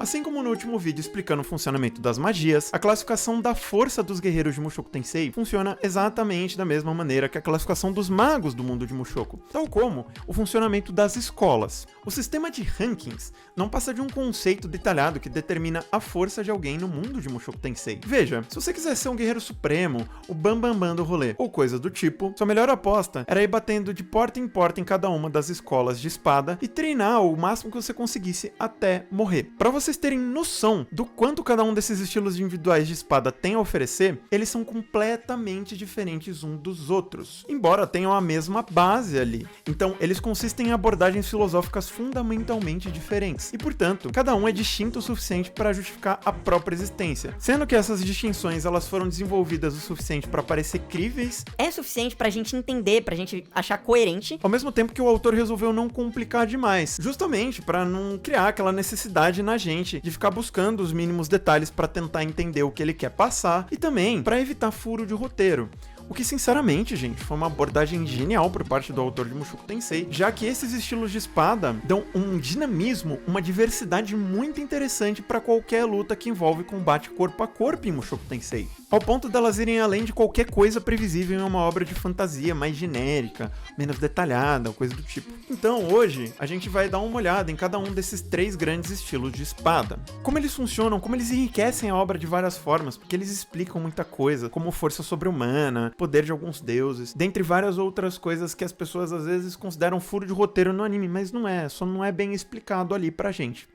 Assim como no último vídeo explicando o funcionamento das magias, a classificação da força dos guerreiros de Mushoku Tensei funciona exatamente da mesma maneira que a classificação dos magos do mundo de Mushoku, tal como o funcionamento das escolas. O sistema de rankings não passa de um conceito detalhado que determina a força de alguém no mundo de Mushoku Tensei. Veja, se você quiser ser um guerreiro supremo, o bambambam do rolê, ou coisa do tipo, sua melhor aposta era ir batendo de porta em cada uma das escolas de espada e treinar o máximo que você conseguisse até morrer. Para vocês terem noção do quanto cada um desses estilos individuais de espada tem a oferecer, eles são completamente diferentes um dos outros, embora tenham a mesma base ali. Então, eles consistem em abordagens filosóficas fundamentalmente diferentes, e portanto, cada um é distinto o suficiente para justificar a própria existência, sendo que essas distinções elas foram desenvolvidas o suficiente para parecer críveis, é suficiente pra gente entender, pra gente achar coerente, ao mesmo tempo que o autor resolveu não complicar demais, justamente para não criar aquela necessidade na gente de ficar buscando os mínimos detalhes para tentar entender o que ele quer passar, e também para evitar furo de roteiro. O que, sinceramente, gente, foi uma abordagem genial por parte do autor de Mushoku Tensei, já que esses estilos de espada dão um dinamismo, uma diversidade muito interessante para qualquer luta que envolve combate corpo a corpo em Mushoku Tensei, ao ponto delas irem além de qualquer coisa previsível em uma obra de fantasia mais genérica, menos detalhada, coisa do tipo. Então, hoje, a gente vai dar uma olhada em cada um desses 3 grandes estilos de espada. Como eles funcionam, como eles enriquecem a obra de várias formas, porque eles explicam muita coisa, como força sobre-humana, poder de alguns deuses, dentre várias outras coisas que as pessoas às vezes consideram furo de roteiro no anime, mas não é, só não é bem explicado ali pra gente.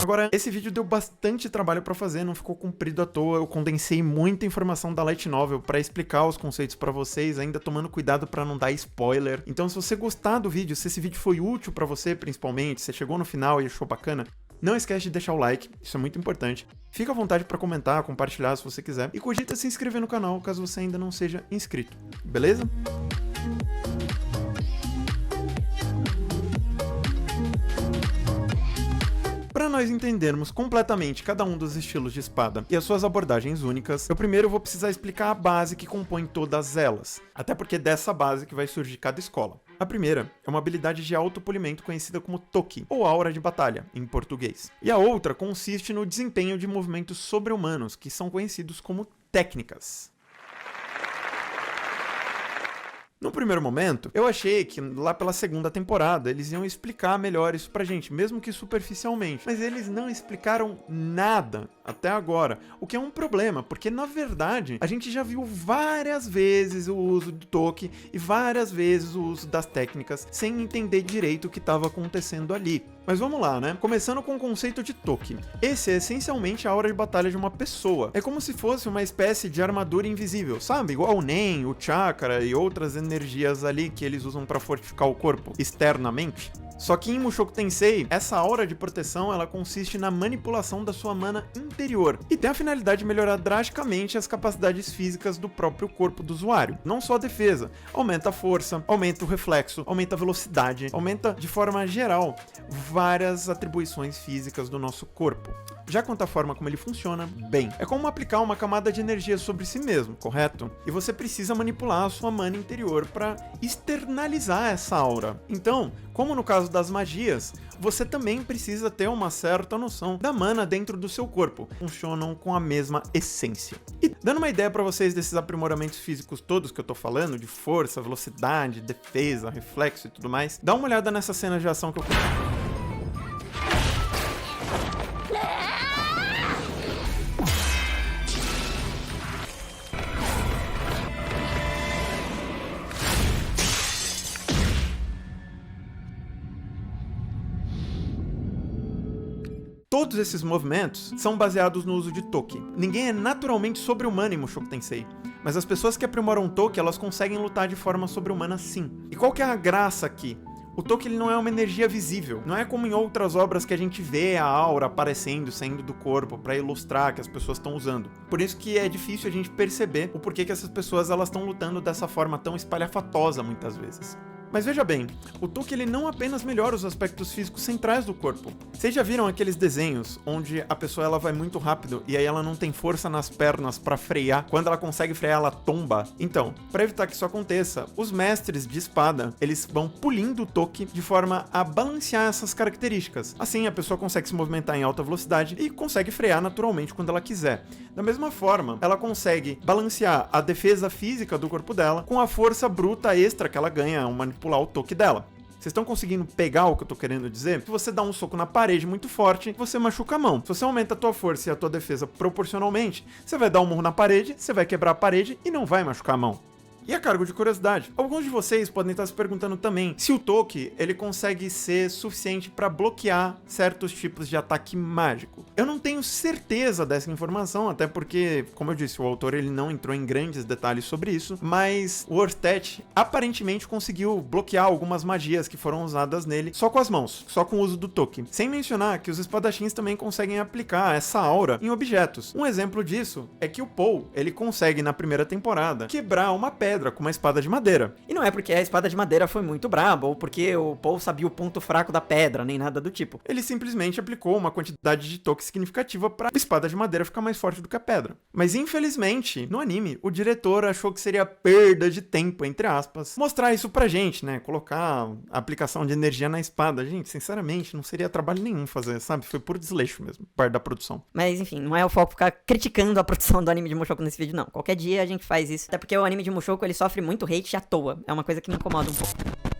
Agora, esse vídeo deu bastante trabalho pra fazer, não ficou comprido à toa, eu condensei muita informação da Light Novel pra explicar os conceitos pra vocês, ainda tomando cuidado pra não dar spoiler. Então, se você gostar do vídeo, se esse vídeo foi útil pra você, principalmente, se você chegou no final e achou bacana, não esquece de deixar o like, isso é muito importante. Fica à vontade para comentar, compartilhar se você quiser. E cogita se inscrever no canal caso você ainda não seja inscrito, beleza? Para nós entendermos completamente cada um dos estilos de espada e as suas abordagens únicas, eu primeiro vou precisar explicar a base que compõe todas elas, até porque é dessa base que vai surgir cada escola. A primeira é uma habilidade de autopolimento conhecida como Toki, ou aura de batalha, em português. E a outra consiste no desempenho de movimentos sobre-humanos, que são conhecidos como técnicas. No primeiro momento, eu achei que lá pela segunda temporada eles iam explicar melhor isso pra gente, mesmo que superficialmente. Mas eles não explicaram nada até agora, o que é um problema, porque na verdade a gente já viu várias vezes o uso do Toki e várias vezes o uso das técnicas sem entender direito o que estava acontecendo ali. Mas vamos lá, né? Começando com o conceito de Toki. Esse é essencialmente a aura de batalha de uma pessoa. É como se fosse uma espécie de armadura invisível, sabe? Igual o Nen, o Chakra e outras energias ali que eles usam para fortificar o corpo externamente. Só que em Mushoku Tensei, essa aura de proteção ela consiste na manipulação da sua mana interior e tem a finalidade de melhorar drasticamente as capacidades físicas do próprio corpo do usuário. Não só a defesa, aumenta a força, aumenta o reflexo, aumenta a velocidade, aumenta de forma geral várias atribuições físicas do nosso corpo. Já quanto à forma como ele funciona, bem, é como aplicar uma camada de energia sobre si mesmo, correto? E você precisa manipular a sua mana interior para externalizar essa aura. Então, como no caso das magias, você também precisa ter uma certa noção da mana dentro do seu corpo. Funcionam com a mesma essência. E dando uma ideia para vocês desses aprimoramentos físicos todos que eu tô falando, de força, velocidade, defesa, reflexo e tudo mais, dá uma olhada nessa cena de ação que eu Todos esses movimentos são baseados no uso de Toki. Ninguém é naturalmente sobre-humano em Mushoku Tensei, mas as pessoas que aprimoram Toki, elas conseguem lutar de forma sobre-humana sim. E qual que é a graça aqui? O Toki ele não é uma energia visível, não é como em outras obras que a gente vê a aura aparecendo, saindo do corpo para ilustrar que as pessoas estão usando. Por isso que é difícil a gente perceber o porquê que essas pessoas elas estão lutando dessa forma tão espalhafatosa muitas vezes. Mas veja bem, o Toki ele não apenas melhora os aspectos físicos centrais do corpo. Vocês já viram aqueles desenhos onde a pessoa ela vai muito rápido e aí ela não tem força nas pernas pra frear? Quando ela consegue frear, ela tomba? Então, para evitar que isso aconteça, os mestres de espada, eles vão pulindo o Toki de forma a balancear essas características. Assim, a pessoa consegue se movimentar em alta velocidade e consegue frear naturalmente quando ela quiser. Da mesma forma, ela consegue balancear a defesa física do corpo dela com a força bruta extra que ela ganha ao manipular o Toki dela. Vocês estão conseguindo pegar o que eu tô querendo dizer? Se você dá um soco na parede muito forte, você machuca a mão. Se você aumenta a tua força e a tua defesa proporcionalmente, você vai dar um murro na parede, você vai quebrar a parede e não vai machucar a mão. E a cargo de curiosidade, alguns de vocês podem estar se perguntando também se o Toki ele consegue ser suficiente para bloquear certos tipos de ataque mágico. Eu não tenho certeza dessa informação, até porque, como eu disse, o autor ele não entrou em grandes detalhes sobre isso, mas o Orsted aparentemente conseguiu bloquear algumas magias que foram usadas nele só com as mãos, só com o uso do Toki. Sem mencionar que os espadachins também conseguem aplicar essa aura em objetos. Um exemplo disso é que o Paul, ele consegue na primeira temporada quebrar uma pedra com uma espada de madeira. E não é porque a espada de madeira foi muito braba, ou porque o Paul sabia o ponto fraco da pedra, nem nada do tipo. Ele simplesmente aplicou uma quantidade de Toki significativa para a espada de madeira ficar mais forte do que a pedra. Mas infelizmente, no anime, o diretor achou que seria perda de tempo, entre aspas, mostrar isso pra gente, né? Colocar a aplicação de energia na espada. Gente, sinceramente, não seria trabalho nenhum fazer, sabe? Foi puro desleixo mesmo, parte da produção. Mas enfim, não é o foco ficar criticando a produção do anime de Mushoku nesse vídeo, não. Qualquer dia a gente faz isso, até porque o anime de Mushoku ele sofre muito hate à toa. É uma coisa que me incomoda um pouco.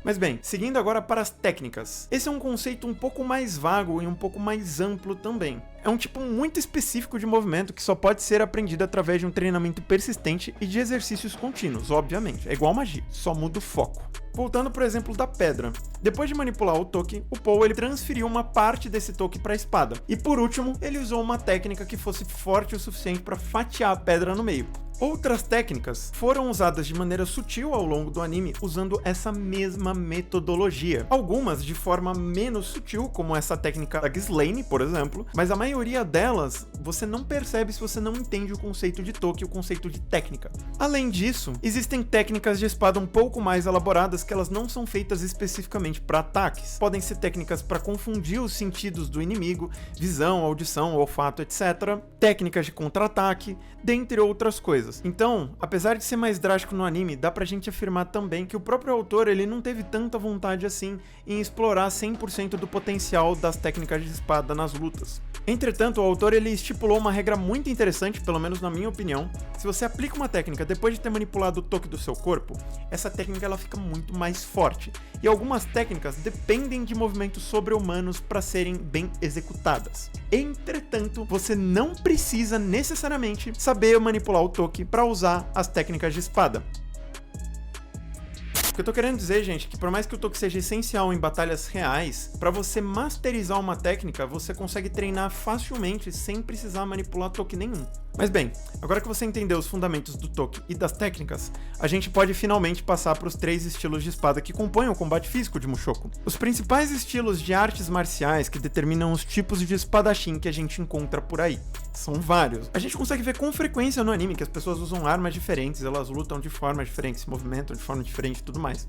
Mas bem, seguindo agora para as técnicas. Esse é um conceito um pouco mais vago e um pouco mais amplo também. É um tipo muito específico de movimento que só pode ser aprendido através de um treinamento persistente e de exercícios contínuos, obviamente. É igual magia, só muda o foco. Voltando pro exemplo da pedra. Depois de manipular o Toki, o Paul ele transferiu uma parte desse Toki para a espada. E por último, ele usou uma técnica que fosse forte o suficiente para fatiar a pedra no meio. Outras técnicas foram usadas de maneira sutil ao longo do anime, usando essa mesma metodologia. Algumas de forma menos sutil, como essa técnica da Ghislaine, por exemplo, mas a maioria delas você não percebe se você não entende o conceito de Toki e o conceito de técnica. Além disso, existem técnicas de espada um pouco mais elaboradas que elas não são feitas especificamente para ataques. Podem ser técnicas para confundir os sentidos do inimigo, visão, audição, olfato, etc. Técnicas de contra-ataque, dentre outras coisas. Então, apesar de ser mais drástico no anime, dá pra gente afirmar também que o próprio autor ele não teve tanta vontade assim em explorar 100% do potencial das técnicas de espada nas lutas. Entretanto, o autor ele estipulou uma regra muito interessante, pelo menos na minha opinião. Se você aplica uma técnica depois de ter manipulado o Toki do seu corpo, essa técnica ela fica muito mais forte. E algumas técnicas dependem de movimentos sobre-humanos para serem bem executadas. Entretanto, você não precisa necessariamente saber manipular o Toki para usar as técnicas de espada. O que eu tô querendo dizer, gente, é que por mais que o Toki seja essencial em batalhas reais, para você masterizar uma técnica, você consegue treinar facilmente sem precisar manipular Toki nenhum. Mas bem, agora que você entendeu os fundamentos do Toki e das técnicas, a gente pode finalmente passar para os 3 estilos de espada que compõem o combate físico de Mushoku. Os principais estilos de artes marciais que determinam os tipos de espadachim que a gente encontra por aí. São vários. A gente consegue ver com frequência no anime que as pessoas usam armas diferentes, elas lutam de formas diferentes, se movimentam de forma diferente e tudo mais.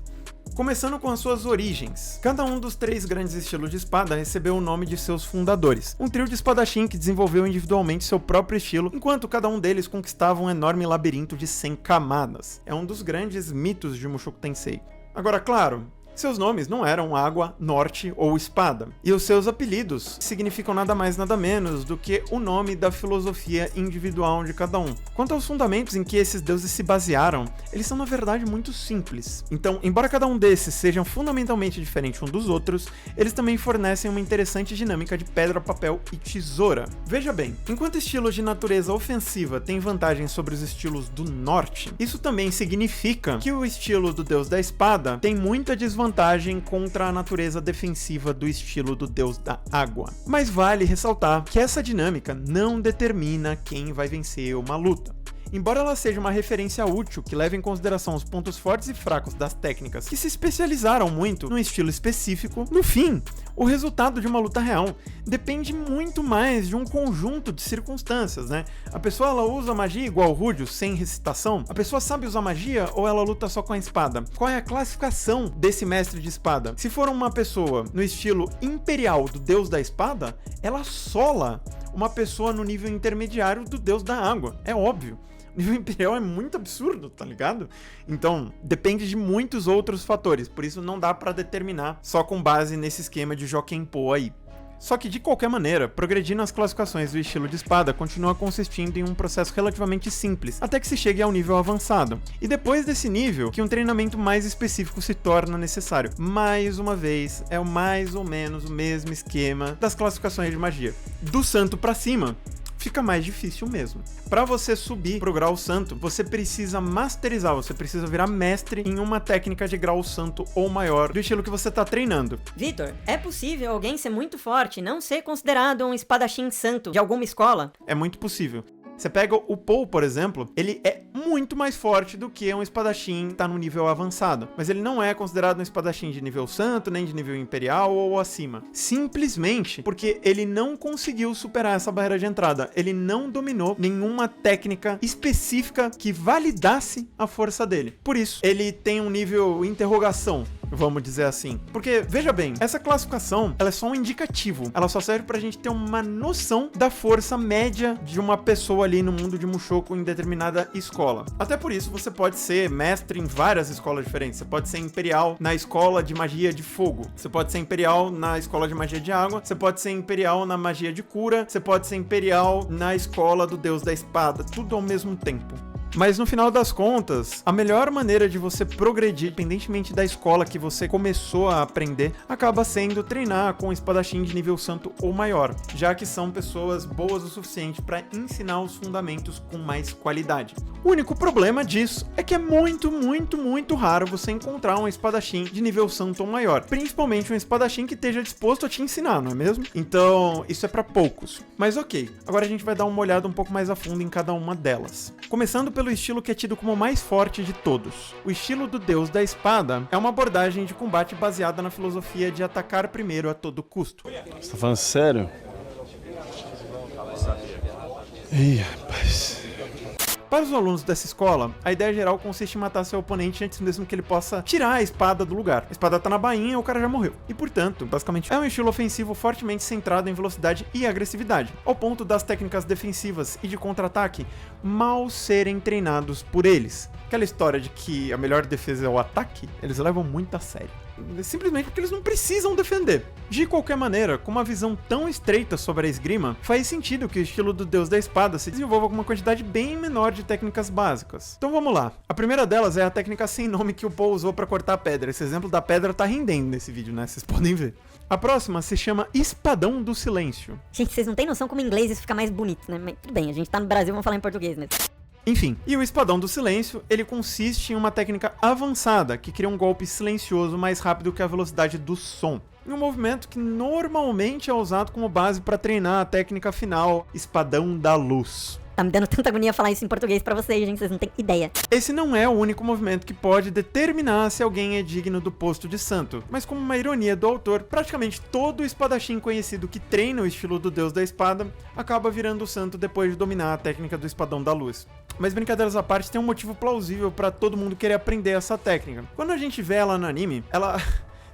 Começando com as suas origens. Cada um dos 3 grandes estilos de espada recebeu o nome de seus fundadores. Um trio de espadachim que desenvolveu individualmente seu próprio estilo, enquanto cada um deles conquistava um enorme labirinto de 100 camadas. É um dos grandes mitos de Mushoku Tensei. Agora, claro, seus nomes não eram Água, Norte ou Espada, e os seus apelidos significam nada mais nada menos do que o nome da filosofia individual de cada um. Quanto aos fundamentos em que esses deuses se basearam, eles são na verdade muito simples. Então, embora cada um desses sejam fundamentalmente diferentes um dos outros, eles também fornecem uma interessante dinâmica de pedra, papel e tesoura. Veja bem, enquanto estilos de natureza ofensiva têm vantagens sobre os estilos do Norte, isso também significa que o estilo do Deus da Espada tem muita desvantagem contra a natureza defensiva do estilo do Deus da Água. Mas vale ressaltar que essa dinâmica não determina quem vai vencer uma luta. embora ela seja uma referência útil que leva em consideração os pontos fortes e fracos das técnicas que se especializaram muito num estilo específico, no fim, o resultado de uma luta real depende muito mais de um conjunto de circunstâncias, né? A pessoa ela usa magia igual o Rudius, sem recitação? A pessoa sabe usar magia ou ela luta só com a espada? Qual é a classificação desse mestre de espada? Se for uma pessoa no estilo imperial do deus da espada, ela sola uma pessoa no nível intermediário do deus da água. É óbvio. O nível imperial é muito absurdo, tá ligado? Então, depende de muitos outros fatores, por isso não dá pra determinar só com base nesse esquema de Jokenpô aí. Só que, de qualquer maneira, progredir nas classificações do estilo de espada continua consistindo em um processo relativamente simples, até que se chegue ao nível avançado. E depois desse nível, que um treinamento mais específico se torna necessário. Mais uma vez, é mais ou menos o mesmo esquema das classificações de magia. Do santo pra cima, fica mais difícil mesmo. Para você subir pro grau santo, você precisa masterizar, você precisa virar mestre em uma técnica de grau santo ou maior do estilo que você tá treinando. Vitor, é possível alguém ser muito forte e não ser considerado um espadachim santo de alguma escola? É muito possível. Você pega o Paul, por exemplo, ele é muito mais forte do que um espadachim que tá no nível avançado. Mas ele não é considerado um espadachim de nível santo, nem de nível imperial ou acima. Simplesmente porque ele não conseguiu superar essa barreira de entrada. Ele não dominou nenhuma técnica específica que validasse a força dele. Por isso, ele tem um nível interrogação, vamos dizer assim. Porque, veja bem, essa classificação, ela é só um indicativo. Ela só serve pra gente ter uma noção da força média de uma pessoa ali no mundo de Mushoku em determinada escola. Até por isso, você pode ser mestre em várias escolas diferentes. Você pode ser imperial na escola de magia de fogo. Você pode ser imperial na escola de magia de água. Você pode ser imperial na magia de cura. Você pode ser imperial na escola do deus da espada. Tudo ao mesmo tempo. Mas no final das contas, a melhor maneira de você progredir, independentemente da escola que você começou a aprender, acaba sendo treinar com espadachim de nível santo ou maior, já que são pessoas boas o suficiente para ensinar os fundamentos com mais qualidade. O único problema disso é que é muito raro você encontrar um espadachim de nível santo ou maior, principalmente um espadachim que esteja disposto a te ensinar, não é mesmo? Então, isso é para poucos. Mas ok, agora a gente vai dar uma olhada um pouco mais a fundo em cada uma delas. Começando pelo estilo que é tido como o mais forte de todos. O estilo do deus da espada é uma abordagem de combate baseada na filosofia de atacar primeiro a todo custo. Você tá falando sério? Ih, rapaz. Para os alunos dessa escola, a ideia geral consiste em matar seu oponente antes mesmo que ele possa tirar a espada do lugar. A espada tá na bainha e o cara já morreu. E portanto, basicamente, é um estilo ofensivo fortemente centrado em velocidade e agressividade, ao ponto das técnicas defensivas e de contra-ataque mal serem treinados por eles. Aquela história de que a melhor defesa é o ataque, eles levam muito a sério. Simplesmente porque eles não precisam defender. De qualquer maneira, com uma visão tão estreita sobre a esgrima, faz sentido que o estilo do deus da espada se desenvolva com uma quantidade bem menor de técnicas básicas. Então vamos lá. A primeira delas é a técnica sem nome que o Paul usou para cortar a pedra. Esse exemplo da pedra tá rendendo nesse vídeo, né? Vocês podem ver. A próxima se chama Espadão do Silêncio. Gente, vocês não têm noção como em inglês isso fica mais bonito, né? Mas tudo bem, a gente tá no Brasil, vamos falar em português mesmo. Enfim, e o Espadão do Silêncio, ele consiste em uma técnica avançada que cria um golpe silencioso mais rápido que a velocidade do som. Em um movimento que normalmente é usado como base para treinar a técnica final, Espadão da Luz. Tá me dando tanta agonia falar isso em português pra vocês, gente, vocês não têm ideia. Esse não é o único movimento que pode determinar se alguém é digno do posto de santo, mas como uma ironia do autor, praticamente todo espadachim conhecido que treina o estilo do deus da espada acaba virando santo depois de dominar a técnica do Espadão da Luz. Mas brincadeiras à parte, tem um motivo plausível pra todo mundo querer aprender essa técnica. Quando a gente vê ela no anime, ela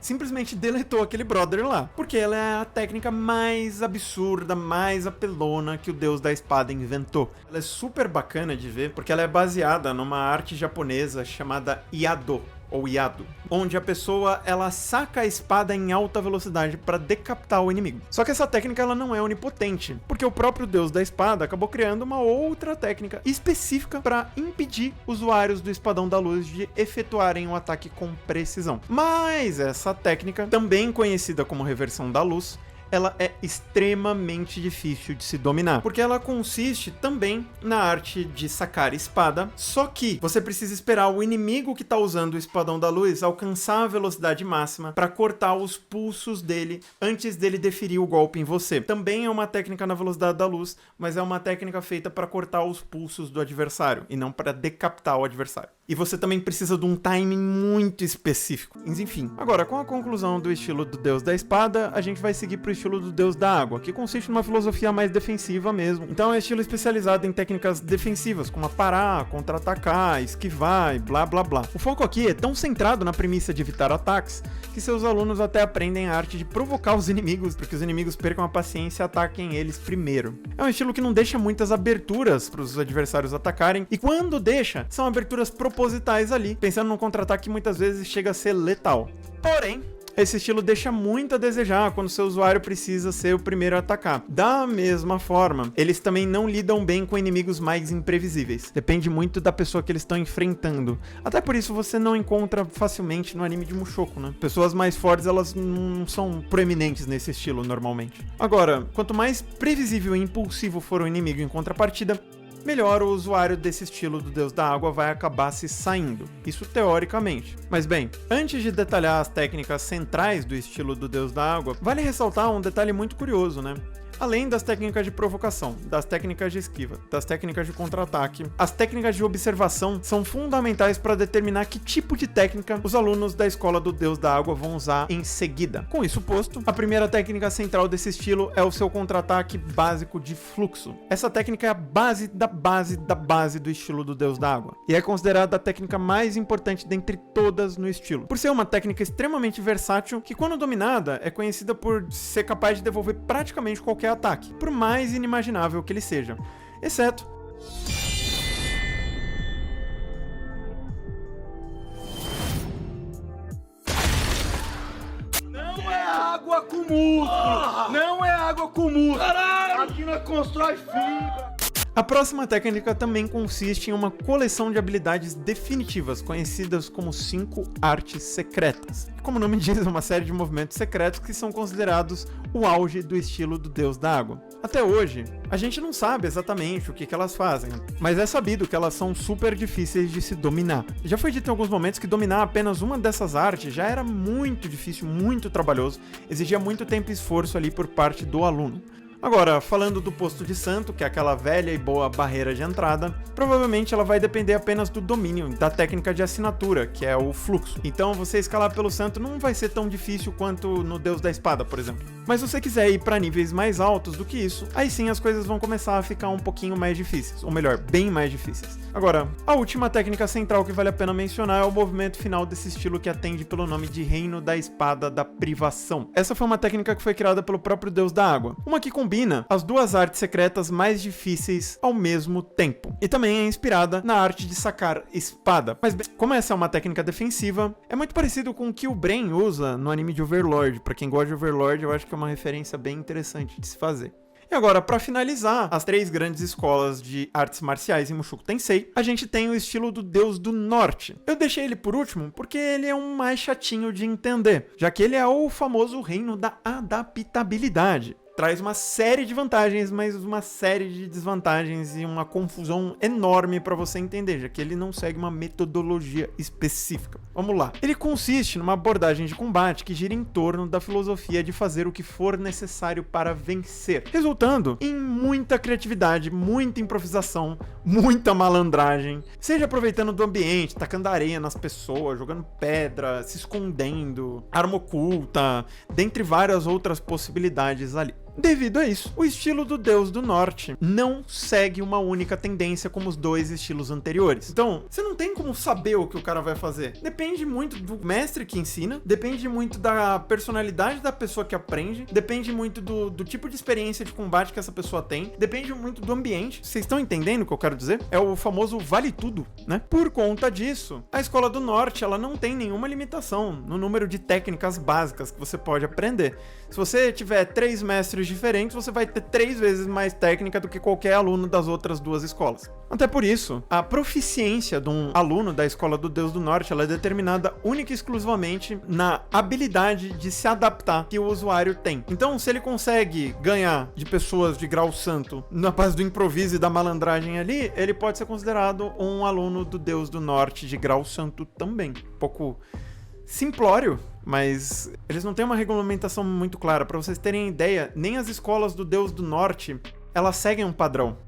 simplesmente deletou aquele brother lá, porque ela é a técnica mais absurda, mais apelona que o deus da espada inventou. Ela é super bacana de ver, porque ela é baseada numa arte japonesa chamada Iado, ou Iado, onde a pessoa ela saca a espada em alta velocidade para decapitar o inimigo. Só que essa técnica ela não é onipotente, porque o próprio deus da espada acabou criando uma outra técnica específica para impedir usuários do Espadão da Luz de efetuarem um ataque com precisão. Mas essa técnica, também conhecida como reversão da luz, ela é extremamente difícil de se dominar, porque ela consiste também na arte de sacar espada, só que você precisa esperar o inimigo que tá usando o espadão da luz alcançar a velocidade máxima para cortar os pulsos dele antes dele deferir o golpe em você. Também é uma técnica na velocidade da luz, mas é uma técnica feita para cortar os pulsos do adversário e não para decapitar o adversário. E você também precisa de um timing muito específico. Mas enfim, agora com a conclusão do estilo do Deus da Espada, a gente vai seguir pro estilo do Deus da Água, que consiste numa filosofia mais defensiva mesmo. Então é um estilo especializado em técnicas defensivas, como parar, contra-atacar, esquivar e blá blá blá. O foco aqui é tão centrado na premissa de evitar ataques, que seus alunos até aprendem a arte de provocar os inimigos, para que os inimigos percam a paciência e ataquem eles primeiro. É um estilo que não deixa muitas aberturas para os adversários atacarem, e quando deixa, são aberturas propositais ali, pensando num contra-ataque que muitas vezes chega a ser letal. Porém, esse estilo deixa muito a desejar quando seu usuário precisa ser o primeiro a atacar. Da mesma forma, eles também não lidam bem com inimigos mais imprevisíveis. Depende muito da pessoa que eles estão enfrentando. Até por isso você não encontra facilmente no anime de Mushoku, né? Pessoas mais fortes, elas não são proeminentes nesse estilo normalmente. Agora, quanto mais previsível e impulsivo for o inimigo em contrapartida, melhor o usuário desse estilo do Deus da Água vai acabar se saindo. Isso teoricamente. Mas bem, antes de detalhar as técnicas centrais do estilo do Deus da Água, vale ressaltar um detalhe muito curioso, né? Além das técnicas de provocação, das técnicas de esquiva, das técnicas de contra-ataque, as técnicas de observação são fundamentais para determinar que tipo de técnica os alunos da escola do Deus da Água vão usar em seguida. Com isso posto, a primeira técnica central desse estilo é o seu contra-ataque básico de fluxo. Essa técnica é a base da base da base do estilo do Deus da Água, e é considerada a técnica mais importante dentre todas no estilo, por ser uma técnica extremamente versátil que, quando dominada, é conhecida por ser capaz de devolver praticamente qualquer ataque, por mais inimaginável que ele seja, exceto Não é água com músculo! Não é água com músculo! Caralho! Aqui nós constrói fibra! A próxima técnica também consiste em uma coleção de habilidades definitivas, conhecidas como 5 artes secretas. Como o nome diz, é uma série de movimentos secretos que são considerados o auge do estilo do Deus da Água. Até hoje, a gente não sabe exatamente o que elas fazem, mas é sabido que elas são super difíceis de se dominar. Já foi dito em alguns momentos que dominar apenas uma dessas artes já era muito difícil, muito trabalhoso, exigia muito tempo e esforço ali por parte do aluno. Agora, falando do posto de santo, que é aquela velha e boa barreira de entrada, provavelmente ela vai depender apenas do domínio da técnica de assinatura, que é o fluxo. Então, você escalar pelo santo não vai ser tão difícil quanto no Deus da Espada, por exemplo. Mas se você quiser ir para níveis mais altos do que isso, aí sim as coisas vão começar a ficar um pouquinho mais difíceis, ou melhor, bem mais difíceis. Agora, a última técnica central que vale a pena mencionar é o movimento final desse estilo que atende pelo nome de Reino da Espada da Privação. Essa foi uma técnica que foi criada pelo próprio Deus da Água, uma que combina as duas artes secretas mais difíceis ao mesmo tempo, e também é inspirada na arte de sacar espada. Mas bem, como essa é uma técnica defensiva, é muito parecido com o que o Bren usa no anime de Overlord. Pra quem gosta de Overlord, eu acho que é uma referência bem interessante de se fazer. E agora, para finalizar as 3 grandes escolas de artes marciais em Mushoku Tensei, a gente tem o estilo do Deus do Norte. Eu deixei ele por último porque ele é um mais chatinho de entender, já que ele é o famoso reino da adaptabilidade. Traz uma série de vantagens, mas uma série de desvantagens e uma confusão enorme para você entender, já que ele não segue uma metodologia específica. Vamos lá. Ele consiste numa abordagem de combate que gira em torno da filosofia de fazer o que for necessário para vencer, resultando em muita criatividade, muita improvisação, muita malandragem, seja aproveitando do ambiente, tacando areia nas pessoas, jogando pedra, se escondendo, arma oculta, dentre várias outras possibilidades ali. Devido a isso, o estilo do Deus do Norte não segue uma única tendência como os 2 estilos anteriores. Então, você não tem como saber o que o cara vai fazer. Depende muito do mestre que ensina, depende muito da personalidade da pessoa que aprende, depende muito do tipo de experiência de combate que essa pessoa tem, depende muito do ambiente. Vocês estão entendendo o que eu quero dizer? É o famoso vale tudo, né? Por conta disso, a Escola do Norte, ela não tem nenhuma limitação no número de técnicas básicas que você pode aprender. Se você tiver 3 mestres níveis diferentes, você vai ter 3 vezes mais técnica do que qualquer aluno das outras 2 escolas. Até por isso, a proficiência de um aluno da Escola do Deus do Norte, ela é determinada única e exclusivamente na habilidade de se adaptar que o usuário tem. Então, se ele consegue ganhar de pessoas de grau santo na base do improviso e da malandragem ali, ele pode ser considerado um aluno do Deus do Norte de grau santo também. Um pouco simplório, mas eles não têm uma regulamentação muito clara. Para vocês terem ideia, nem as escolas do Deus do Norte, elas seguem um padrão.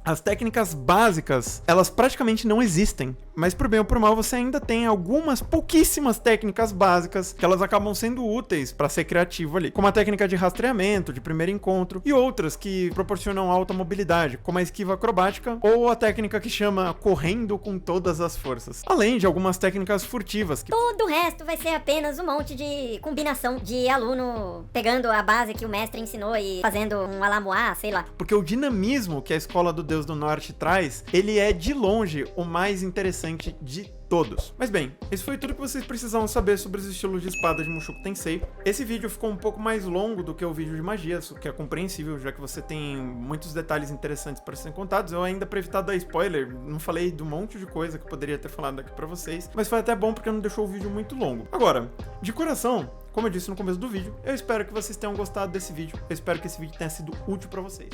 As técnicas básicas, elas praticamente não existem, mas por bem ou por mal você ainda tem algumas pouquíssimas técnicas básicas que elas acabam sendo úteis para ser criativo ali, como a técnica de rastreamento, de primeiro encontro, e outras que proporcionam alta mobilidade, como a esquiva acrobática ou a técnica que chama correndo com todas as forças, além de algumas técnicas furtivas. Todo o resto vai ser apenas um monte de combinação de aluno pegando a base que o mestre ensinou e fazendo um alamoá, sei lá. Porque o dinamismo que a Escola do Deus do Norte traz, ele é de longe o mais interessante de todos. Mas bem, isso foi tudo que vocês precisavam saber sobre os estilos de espada de Mushoku Tensei. Esse vídeo ficou um pouco mais longo do que o vídeo de magia, o que é compreensível, já que você tem muitos detalhes interessantes para serem contados. Eu ainda, para evitar dar spoiler, não falei de um monte de coisa que eu poderia ter falado aqui para vocês, mas foi até bom porque não deixou o vídeo muito longo. Agora, de coração, como eu disse no começo do vídeo, eu espero que vocês tenham gostado desse vídeo. Eu espero que esse vídeo tenha sido útil para vocês.